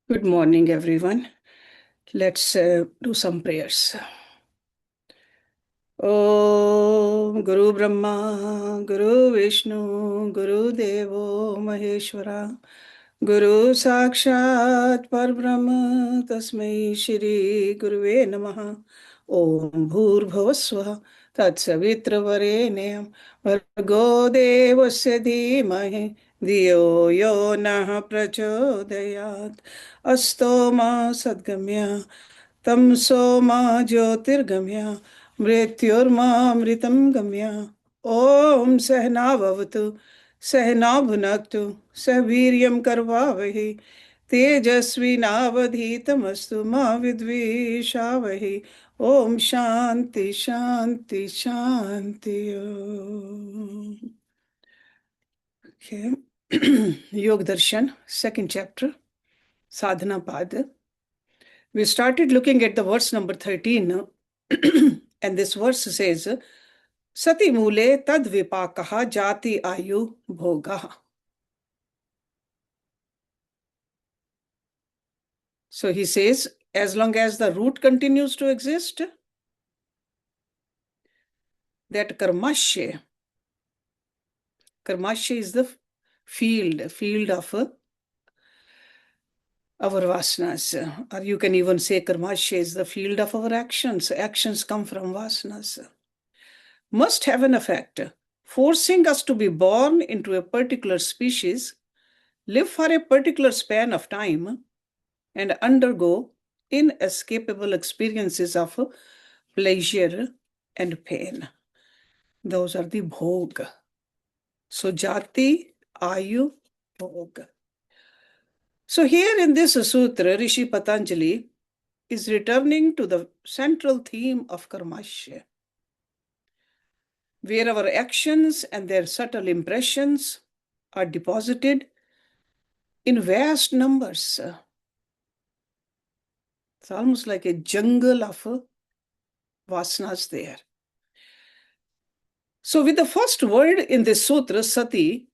Good morning, everyone. Let's do some prayers. Om Guru Brahma, Guru Vishnu, Guru Devo Maheshwara, Guru Sakshat Parbrahma, Tasmai Shri Guruve Namaha. Om Bhurbhuvasvaha Tatsavitra Vargo Devasya Dhimahi Dhiyo Yo Nah Prachodayat Asto Ma Sadgamya Tamso Ma Jyotirgamya Mrityurmamritam Gamya. Om Sahna Bhavatu Sahna Bhunaktu Saviryam Karvavahi Tejasvinavadhitamastu Ma Vidvishavahi. Om Shanti Shanti Shanti Om. Okay. Yog Darshan, second chapter, Sadhna Pad. We started looking at the verse number 13, and this verse says, Sati mule tad vipakaha jati ayu bhoga. So he says, as long as the root continues to exist, that karmasya is the field of our vasanas. Or you can even say karmasya is the field of our actions. Actions come from vasanas. Must have an effect, forcing us to be born into a particular species, live for a particular span of time, and undergo inescapable experiences of pleasure and pain. Those are the bhog. So jati, ayu, bhog. So here in this sutra, Rishi Patanjali is returning to the central theme of karmasya, where our actions and their subtle impressions are deposited in vast numbers. It's almost like a jungle of vasanas there. So with the first word in this sutra, sati,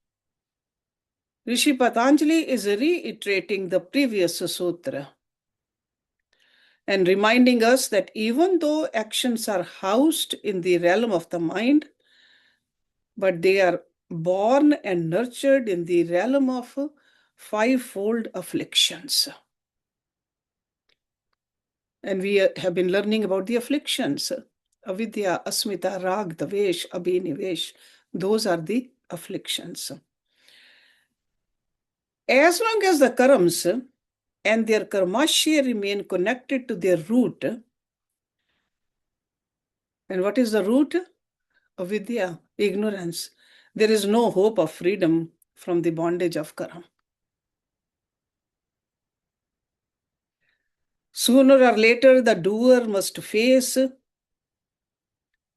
Rishi Patanjali is reiterating the previous sutra and reminding us that even though actions are housed in the realm of the mind, but they are born and nurtured in the realm of fivefold afflictions. And we have been learning about the afflictions. Avidya, asmita, rag, dvesh, abhinivesh. Those are the afflictions. As long as the karams and their karmasya remain connected to their root, and what is the root? Avidya, ignorance. There is no hope of freedom from the bondage of karma. Sooner or later, the doer must face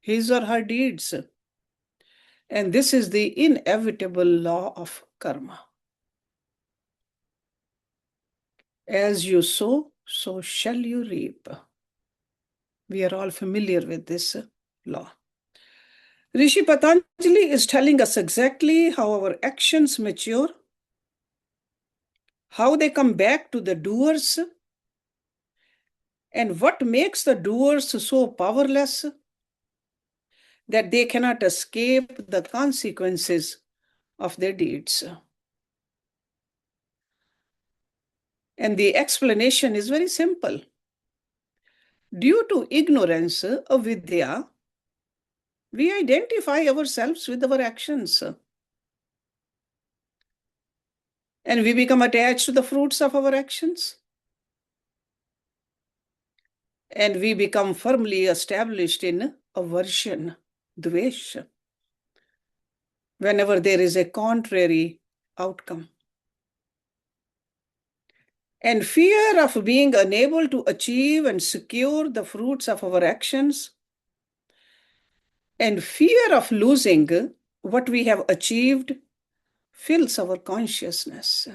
his or her deeds. And this is the inevitable law of karma. As you sow, so shall you reap. We are all familiar with this law. Rishi Patanjali is telling us exactly how our actions mature, how they come back to the doers, and what makes the doers so powerless that they cannot escape the consequences of their deeds. And the explanation is very simple. Due to ignorance, avidya, we identify ourselves with our actions. And we become attached to the fruits of our actions. And we become firmly established in aversion, dvesh, whenever there is a contrary outcome. And fear of being unable to achieve and secure the fruits of our actions, and fear of losing what we have achieved fills our consciousness.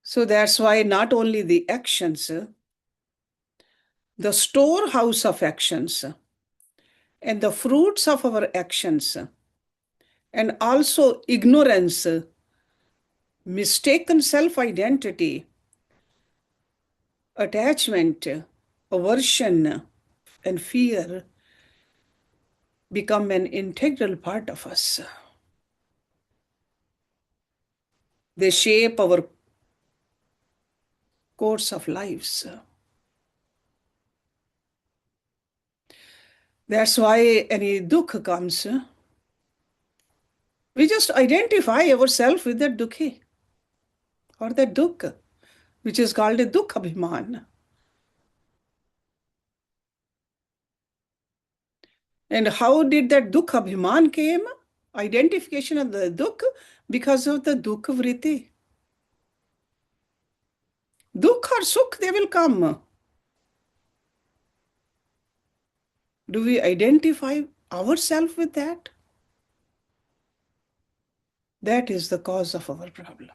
So that's why not only the actions, the storehouse of actions, and the fruits of our actions, and also ignorance mistaken self-identity, attachment, aversion, and fear become an integral part of us. They shape our course of lives. That's why any dukh comes, we just identify ourselves with that dukhi or that dukh, which is called a dukh abhiman. And how did that dukh abhiman came? Identification of the dukh because of the dukh vritti. Dukh or sukh, they will come. Do we identify ourselves with that? That is the cause of our problem.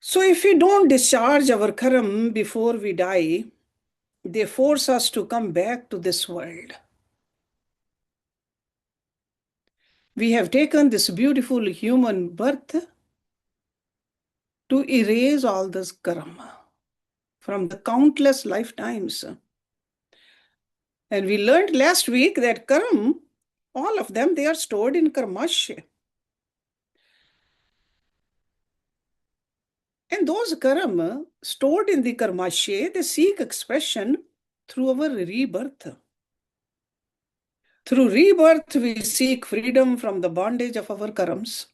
So if we don't discharge our karma before we die, they force us to come back to this world. We have taken this beautiful human birth to erase all this karma from the countless lifetimes. And we learned last week that karma, all of them, they are stored in karmasya. And those karma stored in the karmasya, they seek expression through our rebirth. Through rebirth, we seek freedom from the bondage of our karmas.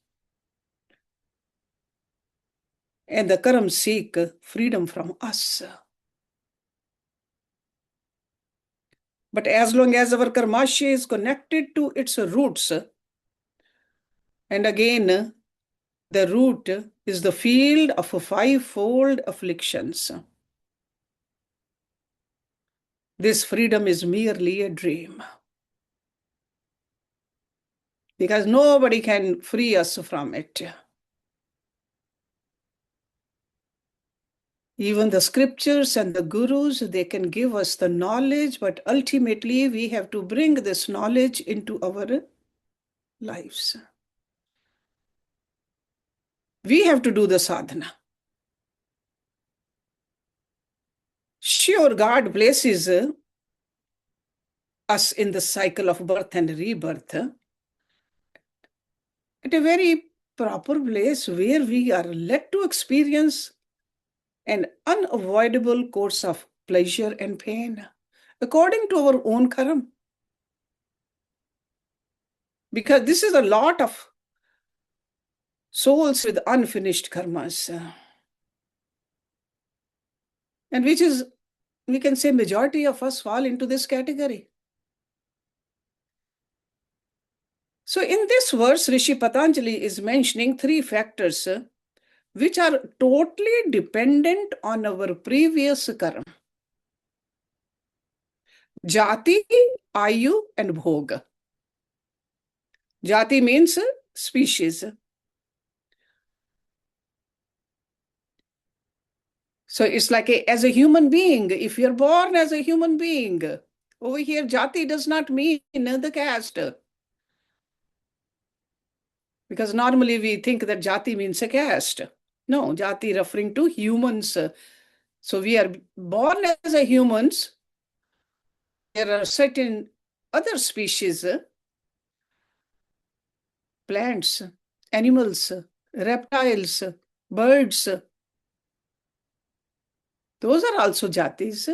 And the karmas seek freedom from us. But as long as our karmasya is connected to its roots, and again, the root is the field of fivefold afflictions. This freedom is merely a dream. Because nobody can free us from it. Even the scriptures and the gurus, they can give us the knowledge, but ultimately we have to bring this knowledge into our lives. We have to do the sadhana. Sure, God places us in the cycle of birth and rebirth at a very proper place where we are led to experience an unavoidable course of pleasure and pain according to our own karma. Because this is a lot of souls with unfinished karmas. And which is, we can say, majority of us fall into this category. So in this verse, Rishi Patanjali is mentioning three factors which are totally dependent on our previous karma. Jati, Ayu, and Bhoga. Jati means species. So it's like as a human being, if you're born as a human being, over here, jati does not mean the caste. Because normally we think that jati means a caste. No, jati referring to humans. So we are born as a humans. There are certain other species, plants, animals, reptiles, birds. Those are also jatis.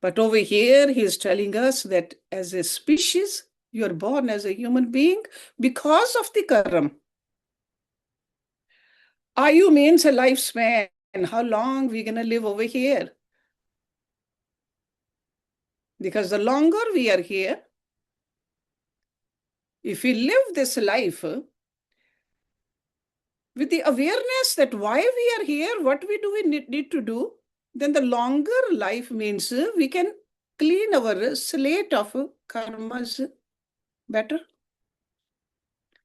But over here, he is telling us that as a species, you are born as a human being because of the karma. Ayu means a lifespan. How long we're going to live over here? Because the longer we are here, if we live this life with the awareness that why we are here, what we do, we need to do, then the longer life means we can clean our slate of karmas better.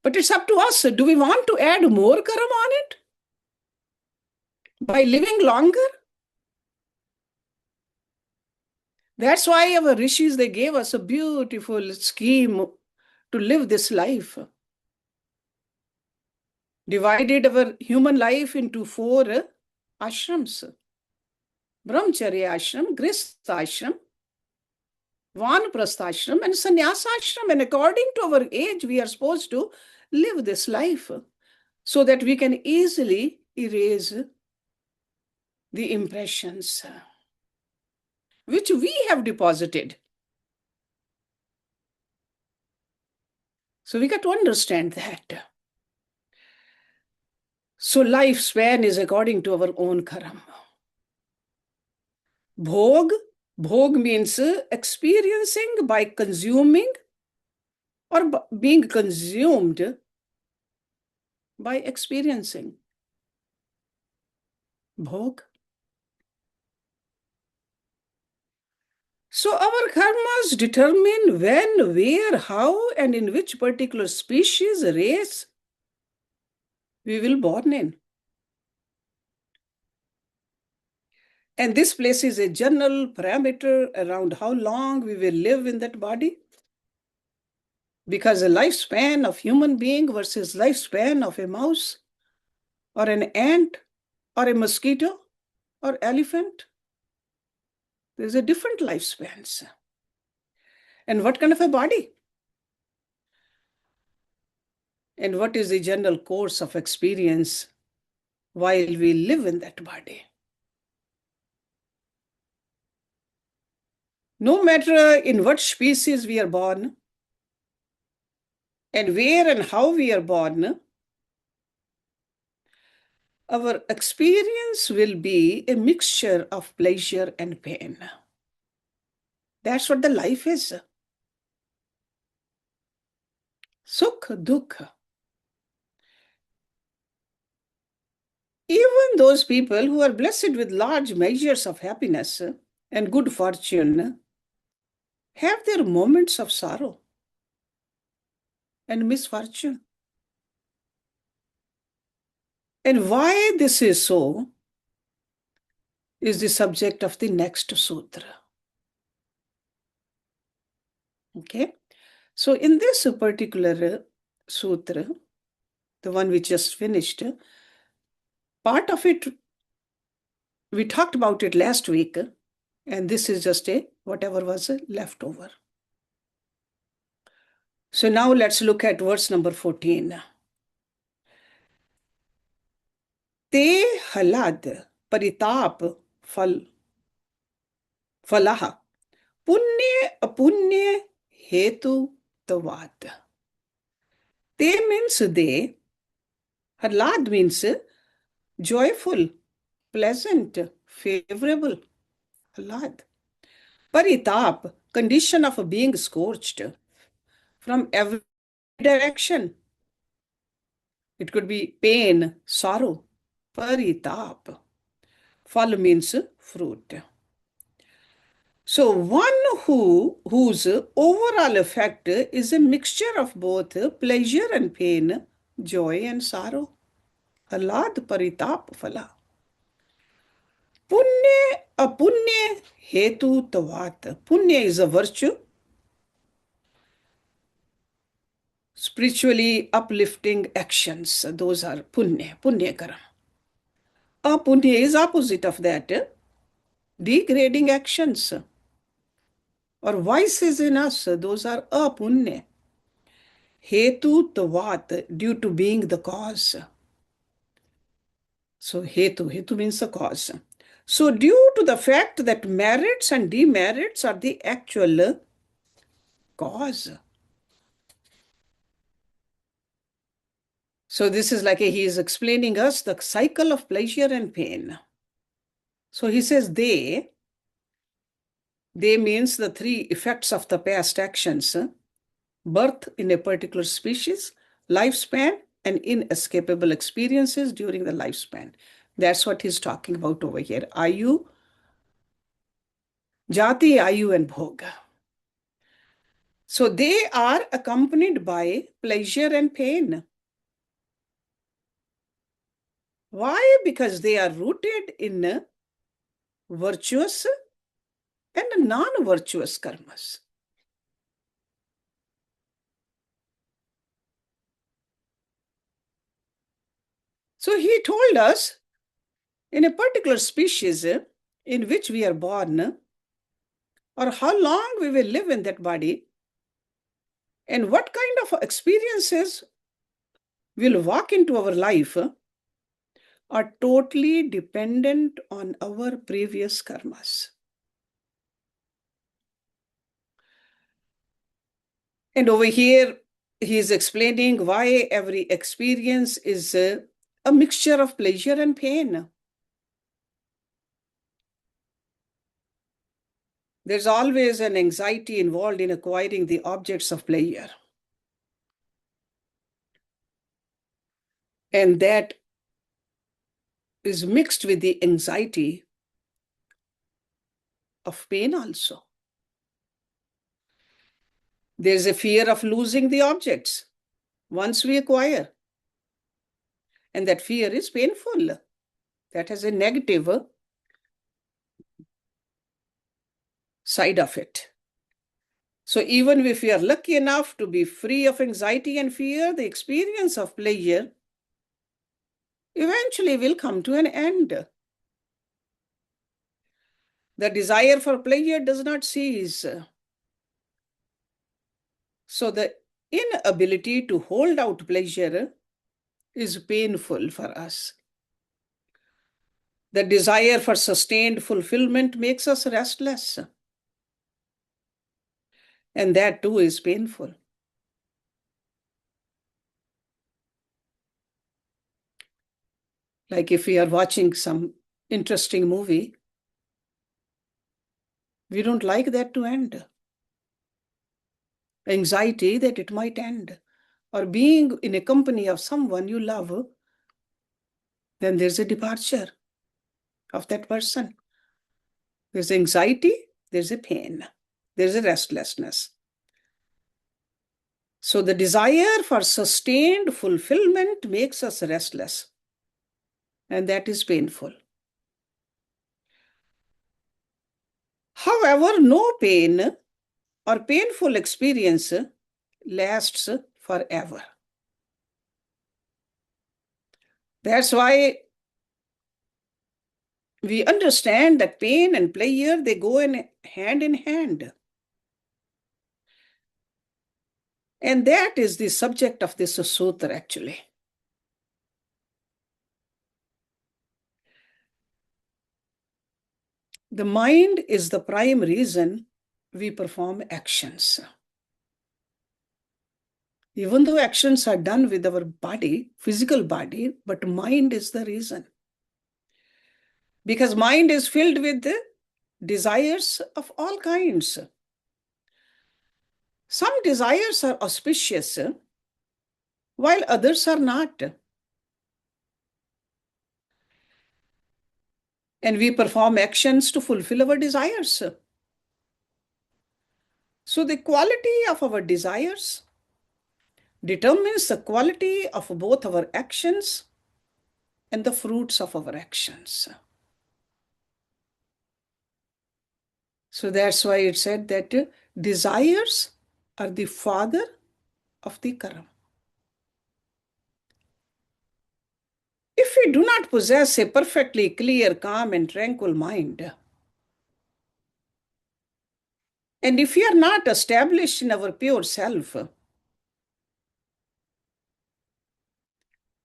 But it's up to us. Do we want to add more karma on it by living longer? That's why our rishis, they gave us a beautiful scheme to live this life. divided our human life into 4 ashrams: Brahmacharya ashram, Grihastha ashram, Vanaprastha ashram, and Sannyasa ashram. And according to our age, we are supposed to live this life so that we can easily erase the impressions which we have deposited. So we got to understand that. So lifespan is according to our own karma. Bhog means experiencing by consuming or being consumed by experiencing. Bhog. So our karmas determine when, where, how, and in which particular species, race we will born in. And this places a general parameter around how long we will live in that body. Because the lifespan of human being versus lifespan of a mouse or an ant or a mosquito or elephant, there's a different lifespans. And what kind of a body? And what is the general course of experience while we live in that body? No matter in what species we are born and where and how we are born, our experience will be a mixture of pleasure and pain. That's what the life is. Sukh, dukh. Even those people who are blessed with large measures of happiness and good fortune have their moments of sorrow and misfortune. And why this is so is the subject of the next sutra. Okay? So in this particular sutra, the one we just finished, part of it, we talked about it last week, and this is just a whatever was left over. So now let's look at verse number 14. Te halad paritap falaha punya apunya hetu tavad. Te means they, halad means joyful, pleasant, favorable. Halad. Paritap, condition of being scorched from every direction. It could be pain, sorrow. Paritap. Fal means fruit. So one whose overall effect is a mixture of both pleasure and pain, joy and sorrow. Halad paritap phala. Punya apunya hetu tavat. Punya is a virtue, spiritually uplifting actions. Those are punya karam. Apunya is opposite of that, degrading actions or vices in us. Those are apunya. Hetu tavat, due to being the cause. So hetu means the cause. So due to the fact that merits and demerits are the actual cause. So this is like he is explaining us the cycle of pleasure and pain. So he says they means the 3 effects of the past actions: birth in a particular species, lifespan, and inescapable experiences during the lifespan. That's what he's talking about over here. Ayu, Jati, Ayu, and Bhoga. So they are accompanied by pleasure and pain. Why? Because they are rooted in virtuous and non-virtuous karmas. So he told us in a particular species in which we are born, or how long we will live in that body, and what kind of experiences will walk into our life are totally dependent on our previous karmas. And over here, he is explaining why every experience is a mixture of pleasure and pain. There's always an anxiety involved in acquiring the objects of pleasure. And that is mixed with the anxiety of pain also. There's a fear of losing the objects once we acquire. And that fear is painful. That has a negative side of it. So even if we are lucky enough to be free of anxiety and fear, the experience of pleasure eventually will come to an end. The desire for pleasure does not cease. So the inability to hold out pleasure is painful for us. The desire for sustained fulfillment makes us restless. And that too is painful. Like if we are watching some interesting movie, we don't like that to end. Anxiety that it might end. Or being in a company of someone you love, then there's a departure of that person. There's anxiety, there's a pain, there's a restlessness. So the desire for sustained fulfillment makes us restless. And that is painful. However, no pain or painful experience lasts forever. That's why we understand that pain and pleasure, they go in hand. And that is the subject of this sutra, actually. The mind is the prime reason we perform actions. Even though actions are done with our body, physical body, but mind is the reason. Because mind is filled with desires of all kinds. Some desires are auspicious, while others are not. And we perform actions to fulfill our desires. So the quality of our desires determines the quality of both our actions and the fruits of our actions. So that's why it said that desires are the father of the karma. If we do not possess a perfectly clear, calm, and tranquil mind, and if we are not established in our pure self,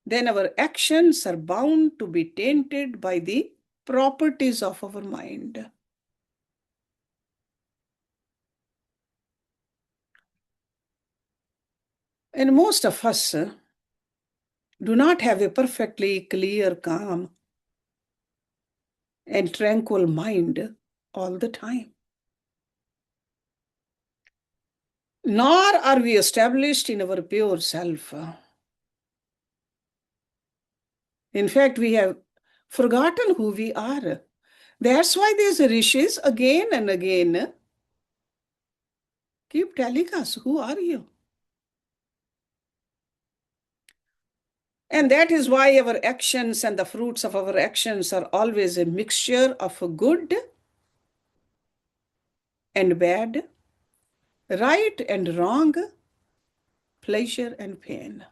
then our actions are bound to be tainted by the properties of our mind. And most of us do not have a perfectly clear, calm, and tranquil mind all the time. Nor are we established in our pure self. In fact, we have forgotten who we are. That's why these rishis again and again keep telling us, who are you? And that is why our actions and the fruits of our actions are always a mixture of good and bad, right and wrong, pleasure and pain.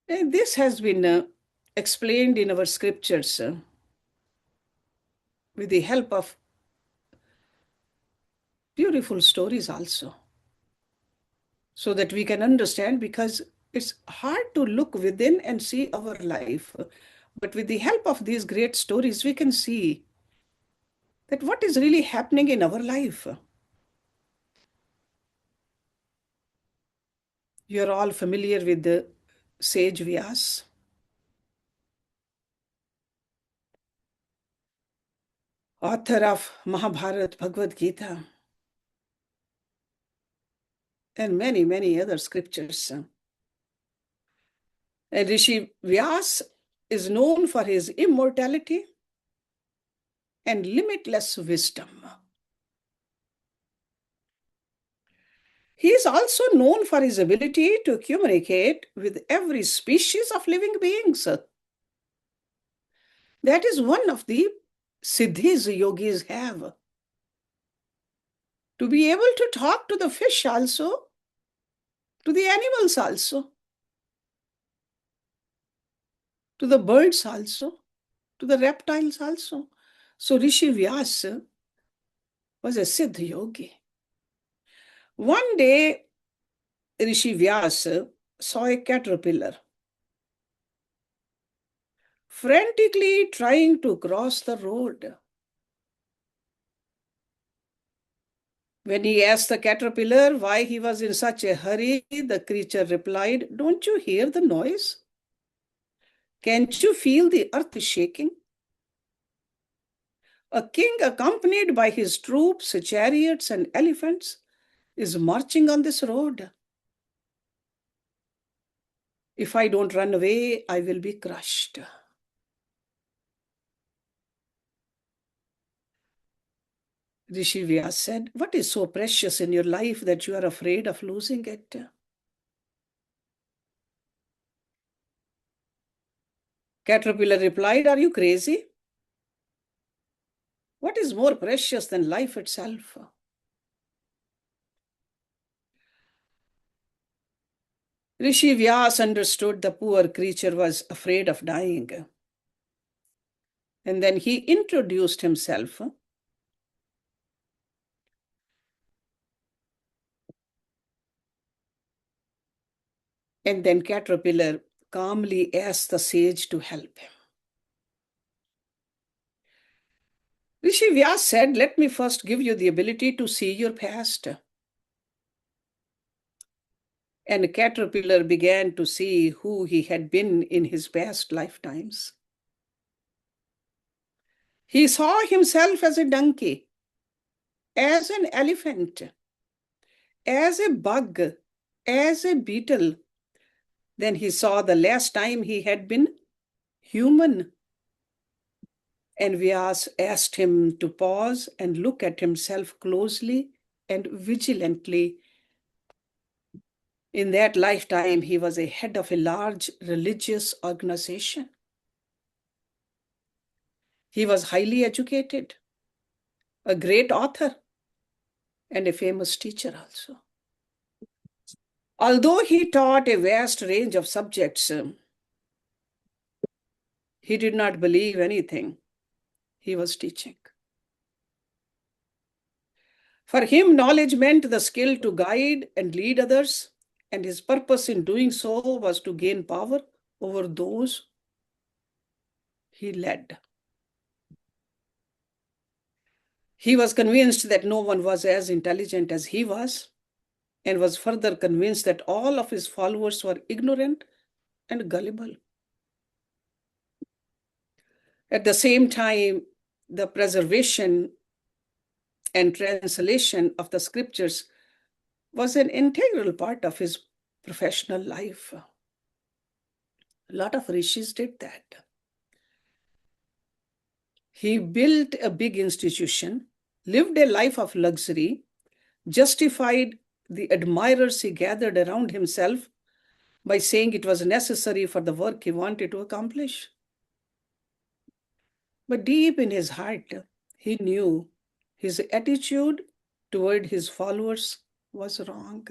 And this has been explained in our scriptures with the help of beautiful stories also, so that we can understand, because it's hard to look within and see our life. But with the help of these great stories, we can see that what is really happening in our life. You're all familiar with the sage Vyas, author of Mahabharata, Bhagavad Gita, and many, many other scriptures. And Rishi Vyas is known for his immortality and limitless wisdom. He is also known for his ability to communicate with every species of living beings. That is one of the siddhis yogis have. To be able to talk to the fish also, to the animals also, to the birds also, to the reptiles also. So Rishi Vyas was a siddh yogi. One day, Rishi Vyas saw a caterpillar frantically trying to cross the road. When he asked the caterpillar why he was in such a hurry, the creature replied, "Don't you hear the noise? Can't you feel the earth shaking? A king accompanied by his troops, chariots, and elephants is marching on this road. If I don't run away, I will be crushed." Rishi Vyas said, "What is so precious in your life that you are afraid of losing it?" Caterpillar replied, "Are you crazy? What is more precious than life itself?" Rishi Vyas understood the poor creature was afraid of dying. And then he introduced himself. And then Caterpillar calmly asked the sage to help him. Rishi Vyas said, "Let me first give you the ability to see your past." And Caterpillar began to see who he had been in his past lifetimes. He saw himself as a donkey, as an elephant, as a bug, as a beetle. Then he saw the last time he had been human. And Vyas asked him to pause and look at himself closely and vigilantly. In that lifetime, he was a head of a large religious organization. He was highly educated, a great author, and a famous teacher also. Although he taught a vast range of subjects, he did not believe anything he was teaching. For him, knowledge meant the skill to guide and lead others, and his purpose in doing so was to gain power over those he led. He was convinced that no one was as intelligent as he was, and was further convinced that all of his followers were ignorant and gullible. At the same time, the preservation and translation of the scriptures was an integral part of his professional life. A lot of rishis did that. He built a big institution, lived a life of luxury, justified the admirers he gathered around himself by saying it was necessary for the work he wanted to accomplish. But deep in his heart, he knew his attitude toward his followers was wrong.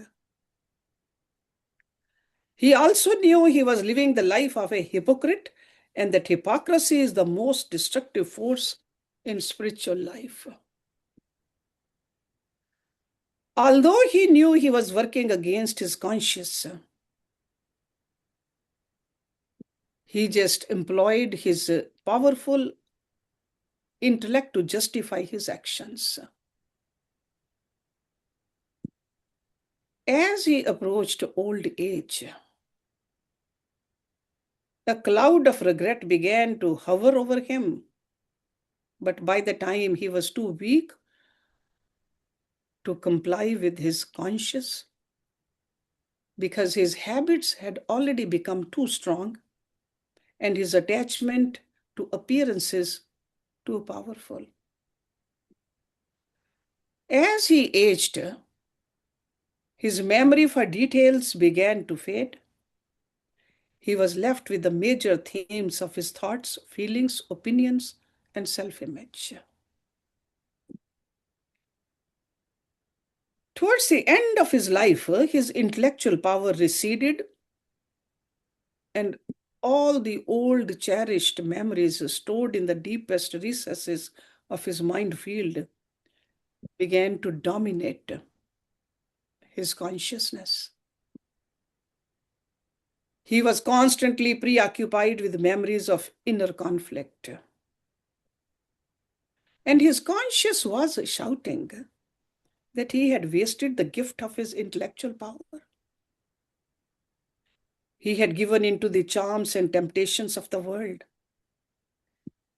He also knew he was living the life of a hypocrite and that hypocrisy is the most destructive force in spiritual life. Although he knew he was working against his conscience, he just employed his powerful intellect to justify his actions. As he approached old age, a cloud of regret began to hover over him. But by the time he was too weak to comply with his conscience, because his habits had already become too strong and his attachment to appearances too powerful. As he aged, his memory for details began to fade. He was left with the major themes of his thoughts, feelings, opinions, and self-image. Towards the end of his life, his intellectual power receded, and all the old cherished memories stored in the deepest recesses of his mind field began to dominate his consciousness. He was constantly preoccupied with memories of inner conflict. And his conscience was shouting that he had wasted the gift of his intellectual power. He had given into the charms and temptations of the world.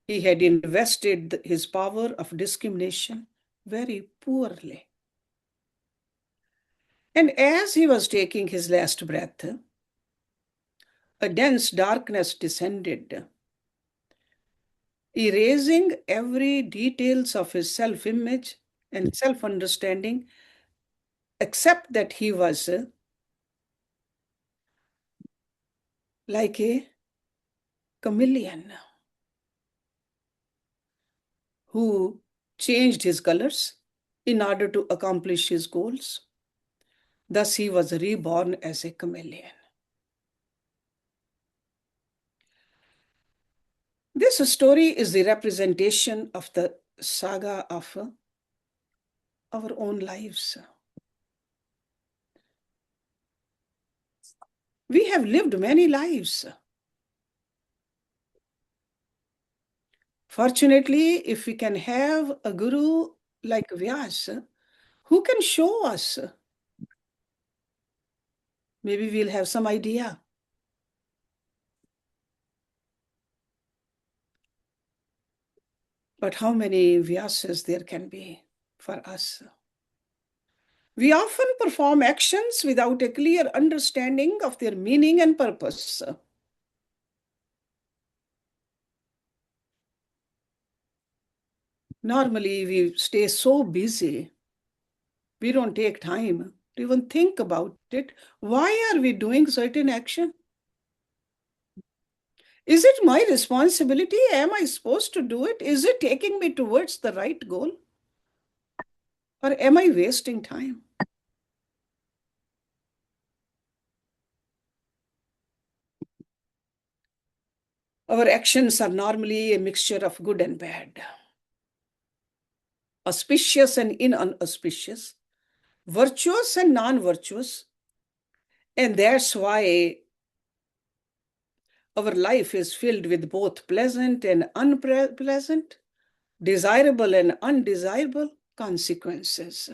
He had invested his power of discrimination very poorly. And as he was taking his last breath, a dense darkness descended, erasing every details of his self-image and self-understanding, except that he was like a chameleon who changed his colors in order to accomplish his goals. Thus, he was reborn as a chameleon. This story is the representation of the saga of our own lives. We have lived many lives. Fortunately, if we can have a guru like Vyas, who can show us, maybe we'll have some idea. But how many Vyasas there can be for us? We often perform actions without a clear understanding of their meaning and purpose. Normally, we stay so busy, we don't take time to even think about it. Why are we doing certain action? Is it my responsibility? Am I supposed to do it? Is it taking me towards the right goal? Or am I wasting time? Our actions are normally a mixture of good and bad, auspicious and inauspicious, virtuous and non-virtuous. And that's why our life is filled with both pleasant and unpleasant, desirable and undesirable consequences.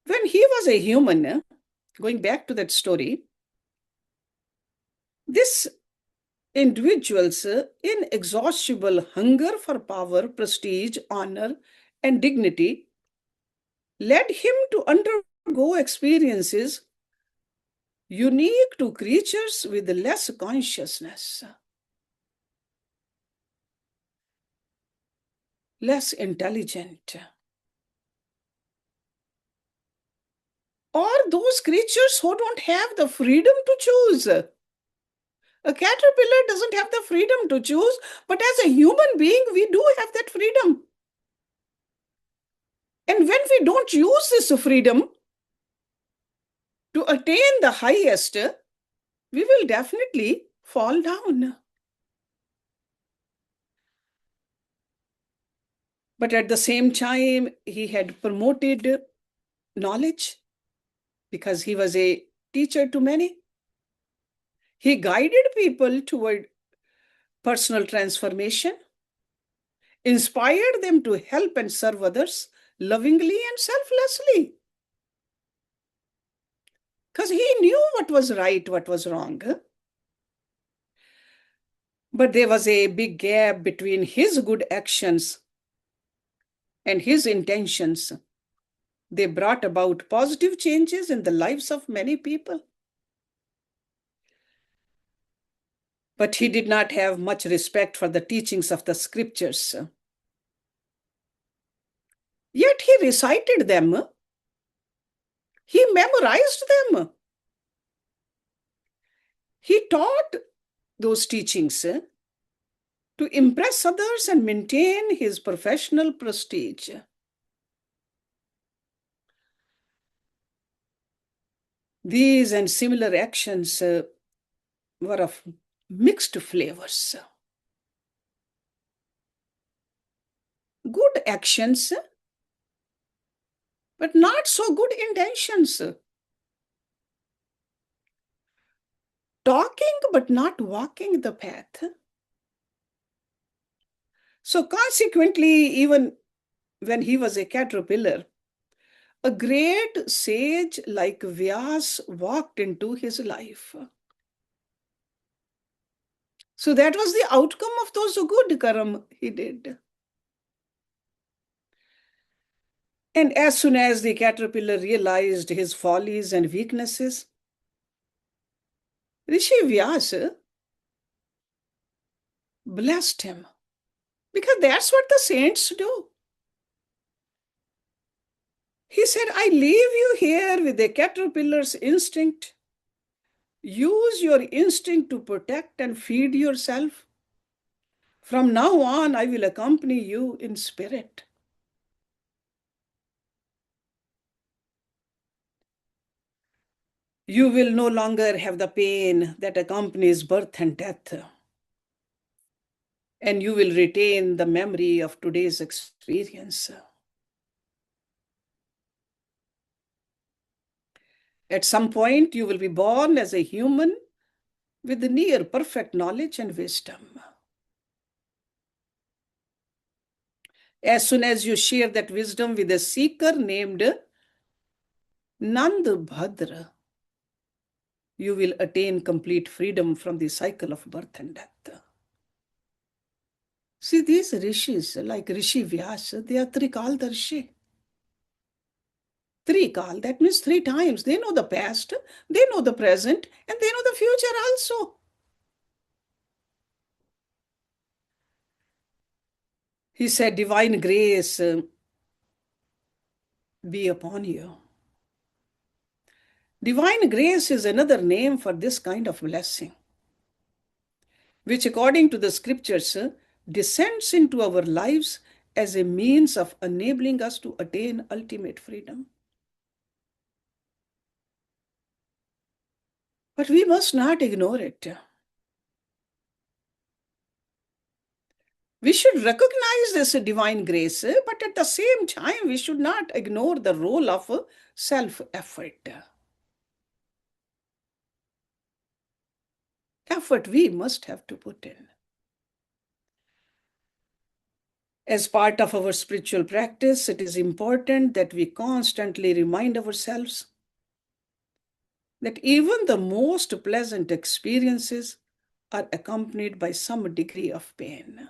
When he was a human, going back to that story, this individual's inexhaustible hunger for power, prestige, honor, and dignity led him to undergo experiences unique to creatures with less consciousness, less intelligent, or those creatures who don't have the freedom to choose. A caterpillar doesn't have the freedom to choose, but as a human being, we do have that freedom. And when we don't use this freedom to attain the highest, we will definitely fall down. But at the same time, he had promoted knowledge because he was a teacher to many. He guided people toward personal transformation, inspired them to help and serve others lovingly and selflessly. Because he knew what was right, what was wrong. But there was a big gap between his good actions and his intentions. They brought about positive changes in the lives of many people. But he did not have much respect for the teachings of the scriptures. Yet he recited them. He memorized them. He taught those teachings to impress others and maintain his professional prestige. These and similar actions were of mixed flavors. Good actions, but not so good intentions. Talking, but not walking the path. So consequently, even when he was a caterpillar, a great sage like Vyas walked into his life. So that was the outcome of those good karam he did. And as soon as the caterpillar realized his follies and weaknesses, Rishi Vyas blessed him. Because that's what the saints do. He said, I leave you here with the caterpillar's instinct. Use your instinct to protect and feed yourself. From now on, I will accompany you in spirit. You will no longer have the pain that accompanies birth and death. And you will retain the memory of today's experience. At some point, you will be born as a human with near perfect knowledge and wisdom. As soon as you share that wisdom with a seeker named Nand Bhadra, you will attain complete freedom from the cycle of birth and death. See, these rishis, like Rishi Vyasa, they are Trikaldarshi. Trikal, that means 3 times. They know the past, they know the present, and they know the future also. He said, divine grace be upon you. Divine grace is another name for this kind of blessing, which according to the scriptures descends into our lives as a means of enabling us to attain ultimate freedom. But we must not ignore it. We should recognize this divine grace, but at the same time, we should not ignore the role of self-effort. Effort we must have to put in. As part of our spiritual practice, it is important that we constantly remind ourselves that even the most pleasant experiences are accompanied by some degree of pain.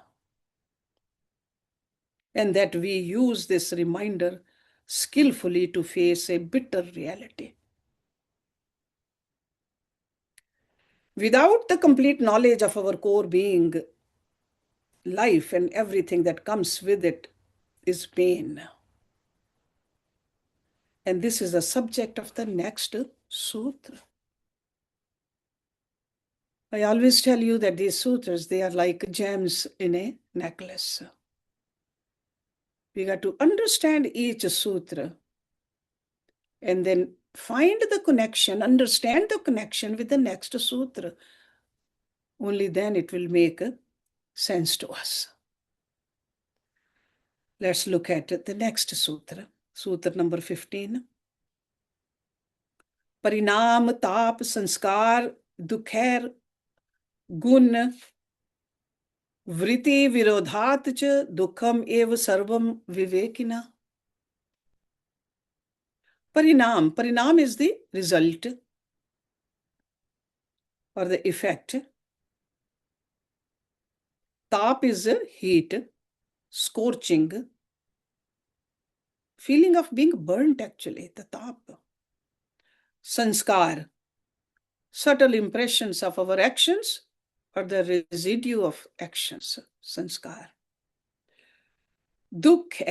And that we use this reminder skillfully to face a bitter reality. Without the complete knowledge of our core being, life and everything that comes with it is pain. And this is the subject of the next sutra. I always tell you that these sutras, they are like gems in a necklace. We got to understand each sutra and then find the connection, understand the connection with the next sutra. Only then it will make sense to us. Let's look at the next sutra, sutra number 15. Parinam tap sanskar dukher gun vritti virodhat cha dukham eva sarvam vivekina. Parinam is the result or the effect. Tap is heat, scorching, feeling of being burnt actually, the tap. Sanskar, subtle impressions of our actions or the residue of actions, sanskar. Dukh,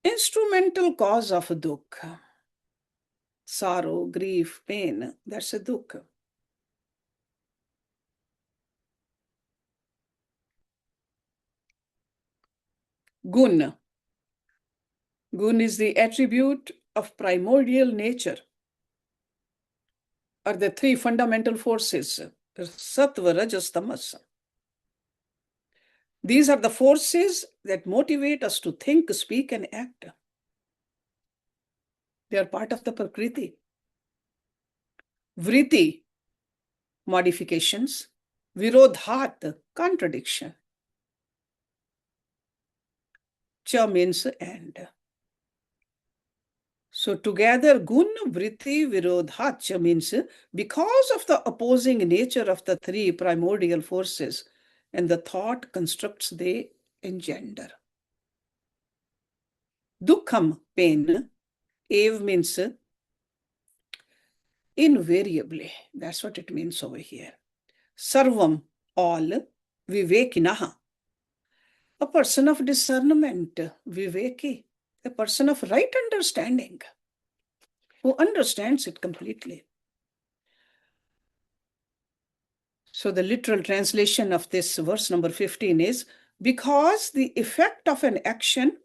instrumental cause of dukh. Sorrow, grief, pain, that's a dukh. Gun. Gun is the attribute of primordial nature, or the three fundamental forces, sattva, rajas, tamas. These are the forces that motivate us to think, speak, and act. They are part of the prakriti. Vritti, modifications. Virodhat, contradiction. Cha means and. So together, gun, vritti, virodhat cha means because of the opposing nature of the three primordial forces and the thought constructs they engender. Dukkham, pain. Ev means invariably. That's what it means over here. Sarvam, all. Vivekinaha, a person of discernment. Viveki, a person of right understanding, who understands it completely. So the literal translation of this verse number 15 is, because the effect of an action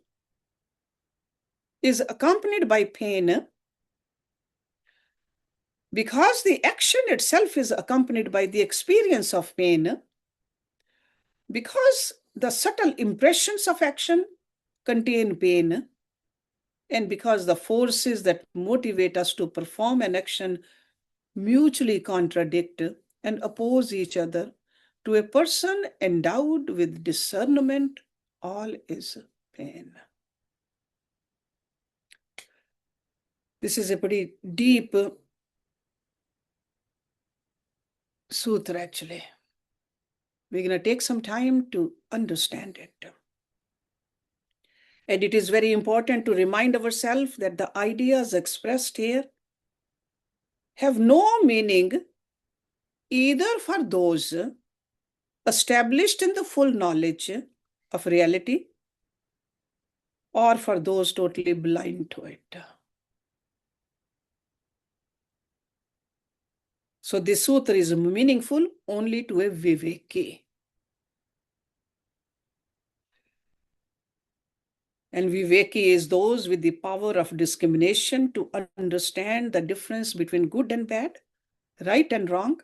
is accompanied by pain, because the action itself is accompanied by the experience of pain, because the subtle impressions of action contain pain, and because the forces that motivate us to perform an action mutually contradict and oppose each other, to a person endowed with discernment, all is pain. This is a pretty deep sutra, actually. We're going to take some time to understand it. And it is very important to remind ourselves that the ideas expressed here have no meaning either for those established in the full knowledge of reality or for those totally blind to it. So this sutra is meaningful only to a viveki. And viveki is those with the power of discrimination to understand the difference between good and bad, right and wrong,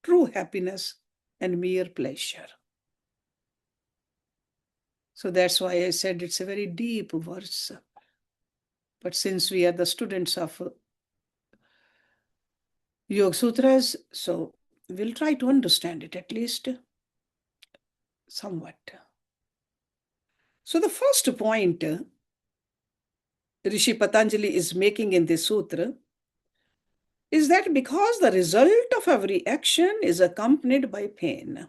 true happiness and mere pleasure. So that's why I said it's a very deep verse. But since we are the students of Yoga Sutras, so we'll try to understand it at least somewhat. So the first point Rishi Patanjali is making in this sutra is that because the result of every action is accompanied by pain,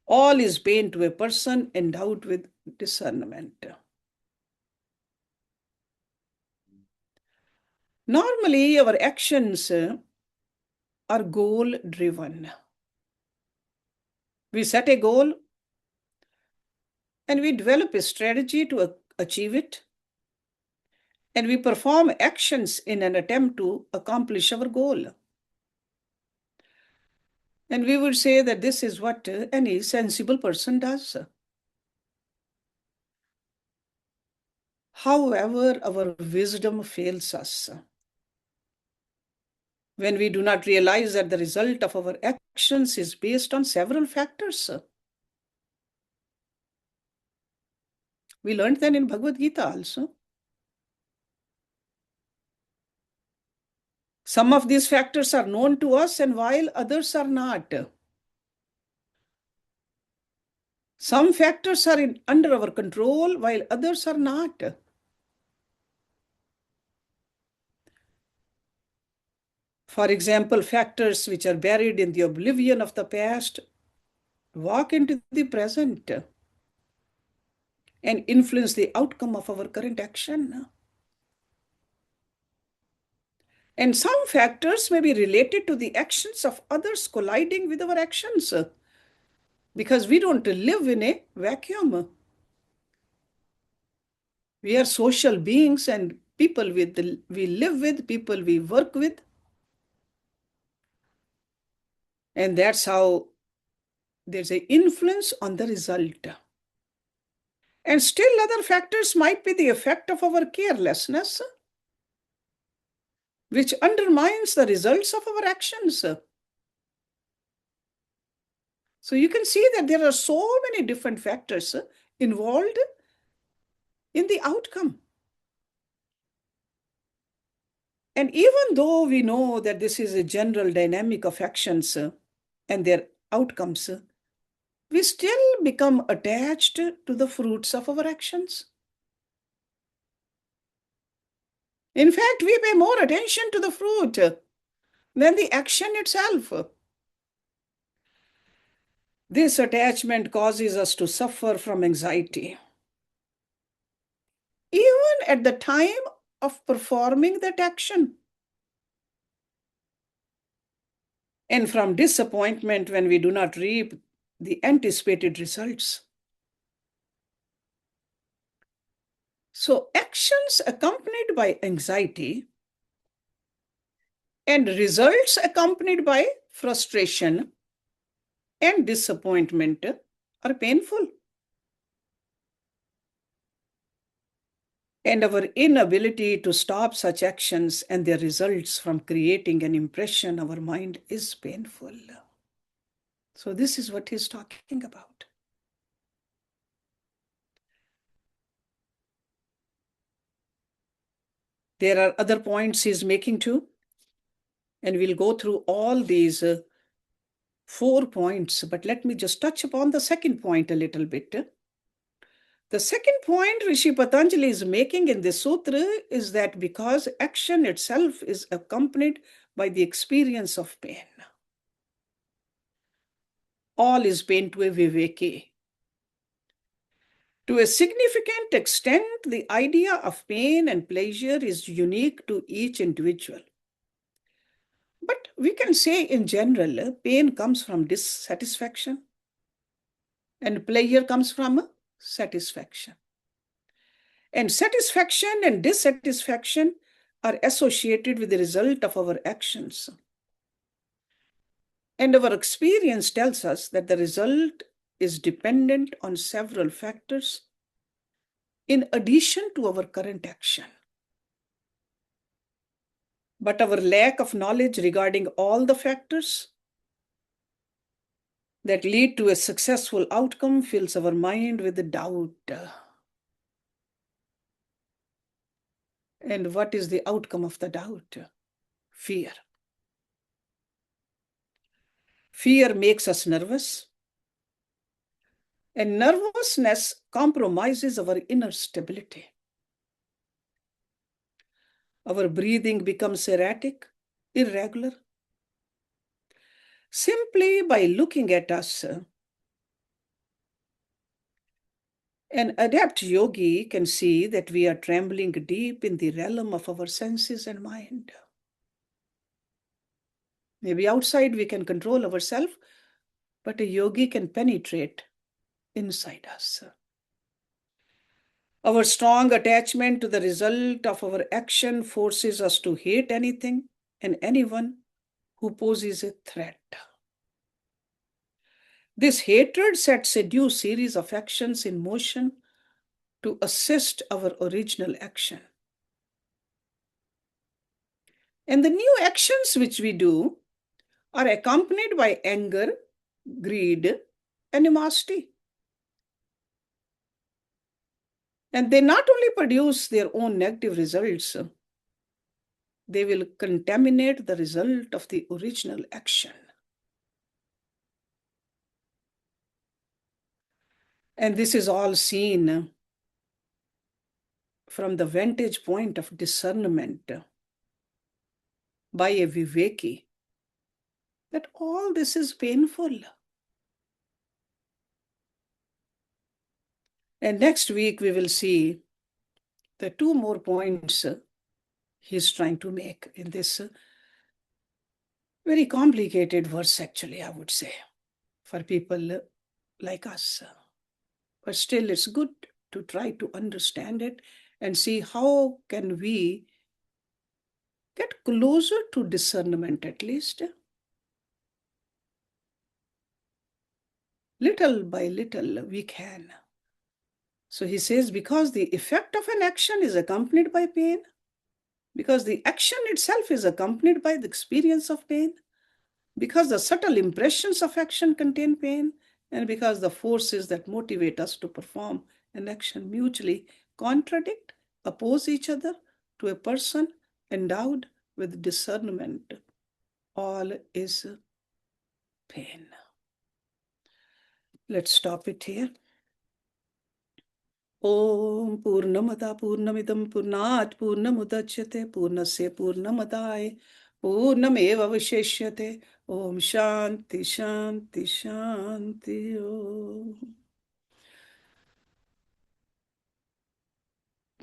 all is pain to a person endowed with discernment. Normally, our actions are goal-driven. We set a goal and we develop a strategy to achieve it, and we perform actions in an attempt to accomplish our goal. And we would say that this is what any sensible person does. However, our wisdom fails us when we do not realize that the result of our actions is based on several factors. We learned that in Bhagavad Gita also. Some of these factors are known to us, and while others are not. Some factors are under our control, while others are not. For example, factors which are buried in the oblivion of the past walk into the present and influence the outcome of our current action. And some factors may be related to the actions of others colliding with our actions, because we don't live in a vacuum. We are social beings, and people we live with, people we work with. And that's how there's an influence on the result. And still other factors might be the effect of our carelessness, which undermines the results of our actions. So you can see that there are so many different factors involved in the outcome. And even though we know that this is a general dynamic of actions and their outcomes, we still become attached to the fruits of our actions. In fact, we pay more attention to the fruit than the action itself. This attachment causes us to suffer from anxiety, even at the time of performing that action, and from disappointment when we do not reap the anticipated results. So, actions accompanied by anxiety and results accompanied by frustration and disappointment are painful. And our inability to stop such actions and their results from creating an impression on our mind is painful. So this is what he's talking about. There are other points he's making too, and we'll go through all these 4 points, but let me just touch upon the second point a little bit. The second point Rishi Patanjali is making in this sutra is that because action itself is accompanied by the experience of pain, all is pain to a viveki. To a significant extent, the idea of pain and pleasure is unique to each individual. But we can say in general, pain comes from dissatisfaction and pleasure comes from satisfaction. And satisfaction and dissatisfaction are associated with the result of our actions. And our experience tells us that the result is dependent on several factors in addition to our current action. But our lack of knowledge regarding all the factors that lead to a successful outcome fills our mind with doubt. And what is the outcome of the doubt? Fear. Fear makes us nervous, and nervousness compromises our inner stability. Our breathing becomes erratic, irregular. Simply by looking at us, an adept yogi can see that we are trembling deep in the realm of our senses and mind. Maybe outside we can control ourselves, but a yogi can penetrate inside us. Our strong attachment to the result of our action forces us to hate anything and anyone who poses a threat. This hatred sets a due series of actions in motion to assist our original action. And the new actions which we do are accompanied by anger, greed, animosity. And they not only produce their own negative results, they will contaminate the result of the original action. And this is all seen from the vantage point of discernment by a Viveki, that all this is painful. And next week we will see the two more points he's trying to make in this very complicated verse, actually, I would say, for people like us. But still, it's good to try to understand it and see how can we get closer to discernment, at least. Little by little, we can. So he says, because the effect of an action is accompanied by pain, because the action itself is accompanied by the experience of pain, because the subtle impressions of action contain pain, and because the forces that motivate us to perform an action mutually contradict, oppose each other to a person endowed with discernment, all is pain. Let's stop it here. Om Purnamada Purnamidam Purnat Purnamudachyate Purnasya Purnamadaye Purnameva Vishishyate. Om Shanti Shanti Shanti Om.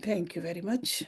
Thank you very much.